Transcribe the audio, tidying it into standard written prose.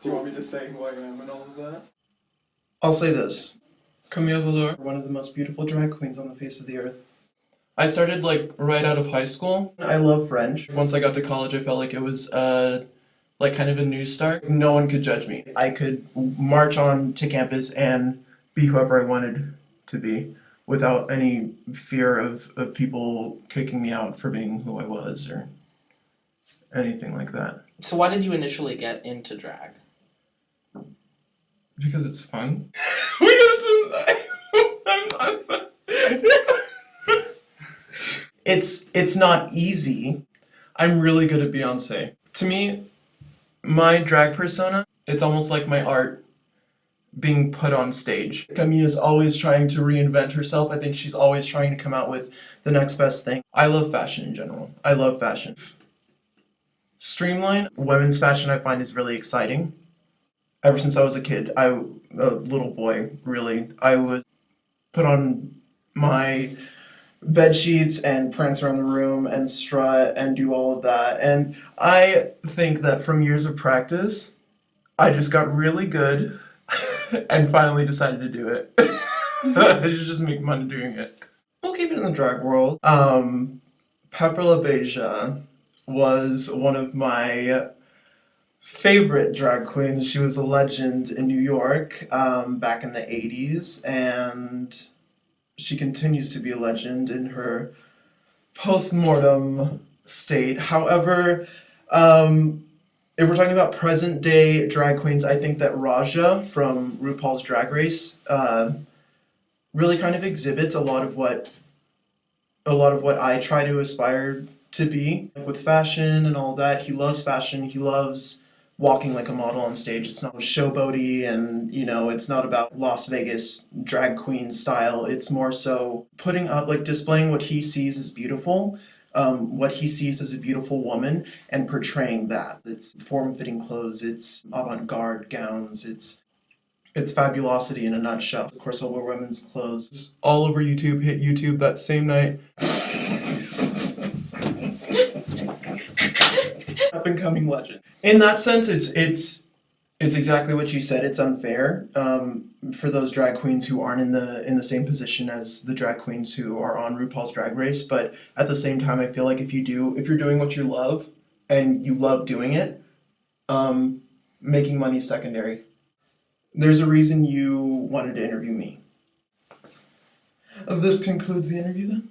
Do you want me to say who I am and all of that? I'll say this. Camille, Velour. One of the most beautiful drag queens on the face of the earth. I started like right out of high school. I love French. Once I got to college, I felt like it was like kind of a new start. No one could judge me. I could march on to campus and be whoever I wanted to be without any fear of people kicking me out for being who I was or anything like that. So why did you initially get into drag? Because it's fun. It's not easy. I'm really good at Beyonce. To me, my drag persona, it's almost like my art being put on stage. Camille is always trying to reinvent herself. I think she's always trying to come out with the next best thing. I love fashion in general. I love fashion. Streamline, women's fashion I find is really exciting. Ever since I was a kid, a little boy, really, I would put on my bed sheets and prance around the room and strut and do all of that. And I think that from years of practice, I just got really good and finally decided to do it. I should just make money doing it. We'll keep it in the drag world. Pepper LaBeija was one of my favorite drag queens. She was a legend in New York back in the 80s, and she continues to be a legend in her post-mortem state. However, if we're talking about present-day drag queens, I think that Raja from RuPaul's Drag Race really kind of exhibits a lot of what I try to aspire to be. With fashion and all that, he loves fashion, he loves walking like a model on stage. It's not showboaty and, it's not about Las Vegas drag queen style. It's more so putting up, like displaying what he sees as beautiful, what he sees as a beautiful woman and portraying that. It's form-fitting clothes, it's avant-garde gowns, it's fabulosity in a nutshell. Of course, I'll wear women's clothes. All over YouTube, hit YouTube that same night. Up-and-coming legend. In that sense, it's exactly what you said. It's unfair for those drag queens who aren't in the same position as the drag queens who are on RuPaul's Drag Race. But at the same time, I feel like if you're doing what you love and you love doing it, making money is secondary. There's a reason you wanted to interview me. This concludes the interview then.